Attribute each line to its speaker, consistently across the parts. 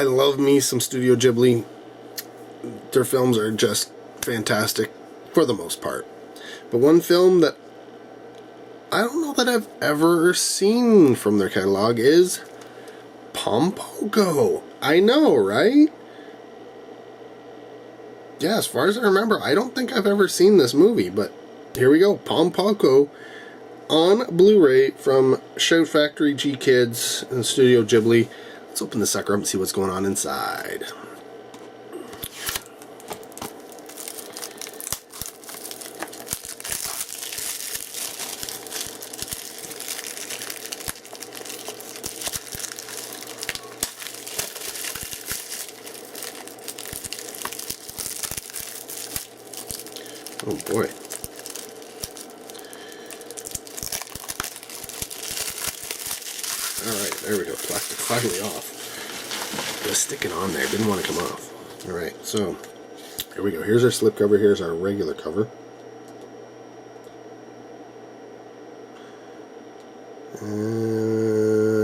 Speaker 1: I love me some Studio Ghibli. Their films are just fantastic for the most part. But one film that I don't know that I've ever seen from their catalog is Pom Poko. I know, right? Yeah, as far as I remember, I don't think I've ever seen this movie, but here we go. Pom Poko on Blu-ray from Shout Factory, GKIDS, and Studio Ghibli. Let's open the sucker up and see what's going on inside. Oh boy. Alright, there we go. Plastic finally off. It was sticking on there. Didn't want to come off. Alright, so here we go. Here's our slipcover. Here's our regular cover. I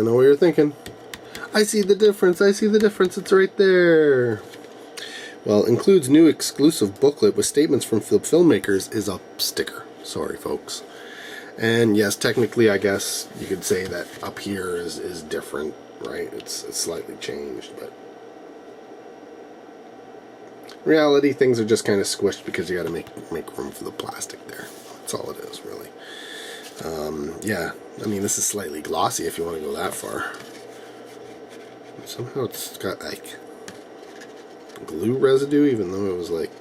Speaker 1: know what you're thinking. I see the difference. I see the difference. It's right there. Well, includes new exclusive booklet with statements from filmmakers is a sticker. Sorry, folks. And yes, technically, I guess you could say that up here is different, right? It's slightly changed, but in reality, things are just kind of squished because you got to make room for the plastic there. That's all it is, really. Yeah, I mean, this is slightly glossy if you want to go that far. Somehow it's got like glue residue, even though it was like,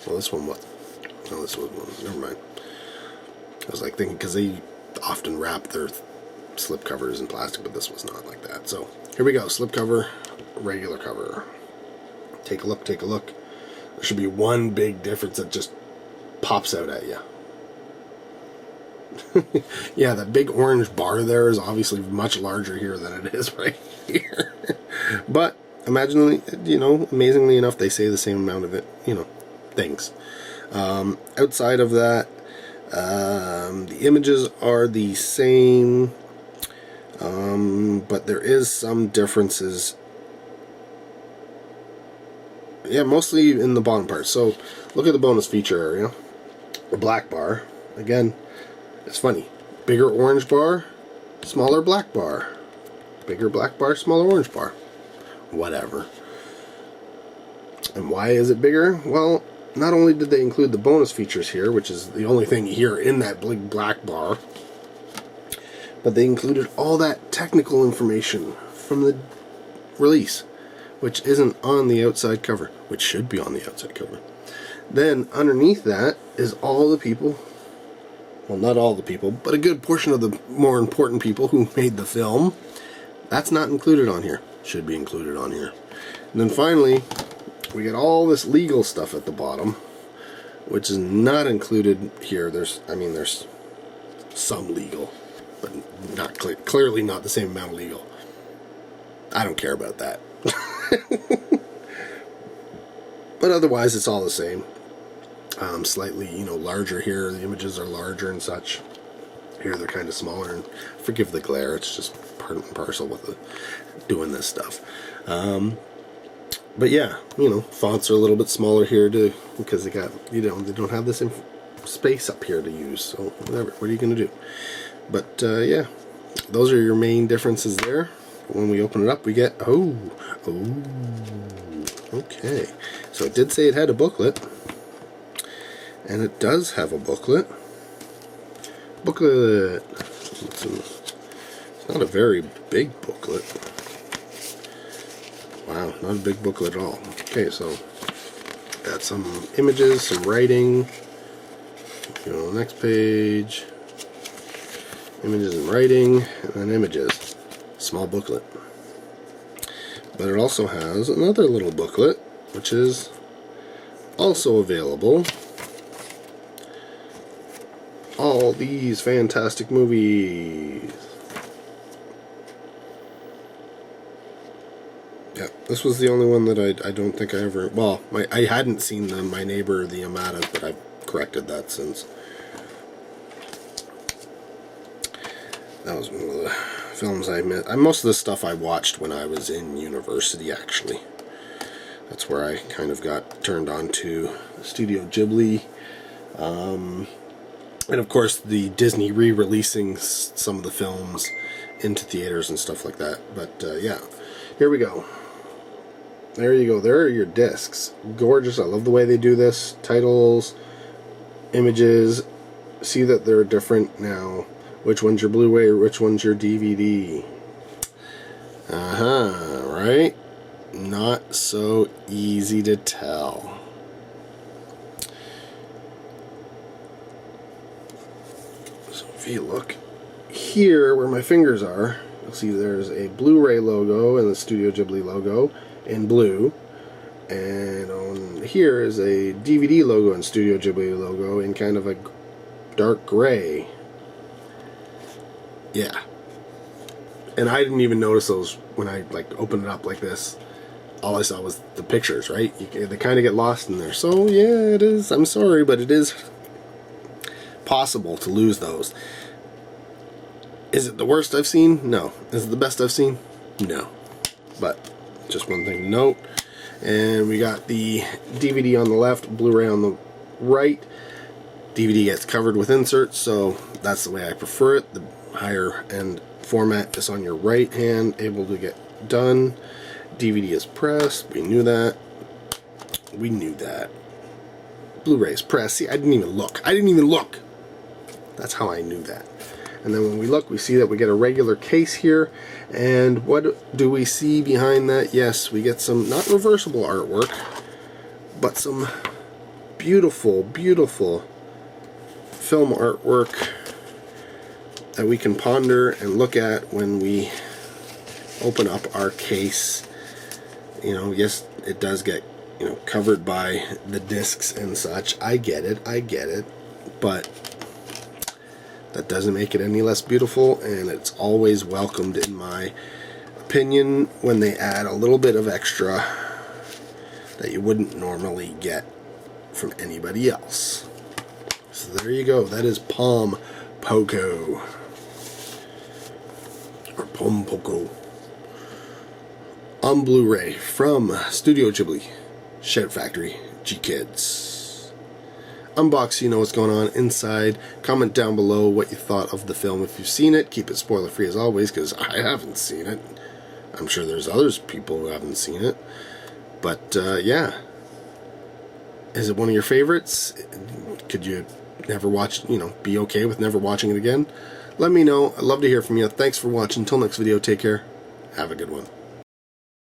Speaker 1: well, this one was. No, this was one. Never mind. I was like thinking, because they often wrap their slip covers in plastic, but this was not like that. So here we go. Slip cover, regular cover. Take a look. Take a look. There should be one big difference that just pops out at you. Yeah, that big orange bar there is obviously much larger here than it is right here. But imagine, you know, amazingly enough, they say the same amount of it, you know, things. Outside of that, the images are the same, but there is some differences. Yeah, mostly in the bottom part. So look at the bonus feature area, the black bar. Again, it's funny. Bigger orange bar, smaller black bar. Bigger black bar, smaller orange bar. Whatever. And why is it bigger? Well, not only did they include the bonus features here, which is the only thing here in that big black bar, but they included all that technical information from the release, which isn't on the outside cover, which should be on the outside cover. Then underneath that is all the people, well, not all the people, but a good portion of the more important people who made the film. That's not included on here. Should be included on here. And then finally, we get all this legal stuff at the bottom, which is not included here. There's some legal, but not clearly not the same amount of legal. I don't care about that. But otherwise, it's all the same. Slightly, you know, larger here. The images are larger and such. Here they're kind of smaller, and forgive the glare. It's just part and parcel with doing this stuff. But yeah, you know, fonts are a little bit smaller here too, because they got, you know, they don't have this space up here to use. So whatever. What are you going to do? But yeah, those are your main differences there. When we open it up, we get okay. So it did say it had a booklet. And it does have a booklet. It's not a very big booklet. Wow, not a big booklet at all. Okay, so got some images, some writing. Go to the next page. Images and writing, and then images. Small booklet. But it also has another little booklet, which is also available. All these fantastic movies. Yeah, this was the only one that I don't think I ever... Well, I hadn't seen them, My Neighbor, the Amadas, but I've corrected that since. That was one of the films I missed. Most of the stuff I watched when I was in university, actually. That's where I kind of got turned on to Studio Ghibli. And of course the Disney re-releasing some of the films into theaters and stuff like that. But yeah, here we go. There you go. There are your discs. Gorgeous. I love the way they do this. Titles, images. See that they're different now. Which one's your Blu-ray or which one's your DVD? Right? Not so easy to tell. So if you look here where my fingers are, you'll see there's a Blu-ray logo and the Studio Ghibli logo in blue. And on here is a DVD logo and Studio Ghibli logo in kind of a dark gray. Yeah. And I didn't even notice those when I opened it up like this. All I saw was the pictures, right? They kind of get lost in there. So yeah, it is. I'm sorry, but it is possible to lose those. Is it the worst I've seen? No. Is it the best I've seen? No. But just one thing to note. And we got the DVD on the left, Blu-ray on the right. DVD gets covered with inserts, so that's the way I prefer it. The higher end format is on your right hand, able to get done. DVD is pressed. We knew that. We knew that. Blu-ray is pressed. See, I didn't even look. I didn't even look. That's how I knew that. And then when we look, we see that we get a regular case here. And what do we see behind that? Yes, we get some, not reversible artwork, but some beautiful, beautiful film artwork that we can ponder and look at when we open up our case. You know, yes, it does get, covered by the discs and such. I get it, but that doesn't make it any less beautiful, and it's always welcomed, in my opinion, when they add a little bit of extra that you wouldn't normally get from anybody else. So there you go. That is Pom Poko. Or Pom Poko. On Blu-ray from Studio Ghibli. Shout Factory. GKIDS. Unbox so you know what's going on inside. Comment down below what you thought of the film if you've seen it. Keep it spoiler free as always, because I haven't seen it. I'm sure there's others people who haven't seen it. But yeah. Is it one of your favorites? Could you never watch, be okay with never watching it again? Let me know. I'd love to hear from you. Thanks for watching. Until next video, take care. Have a good one.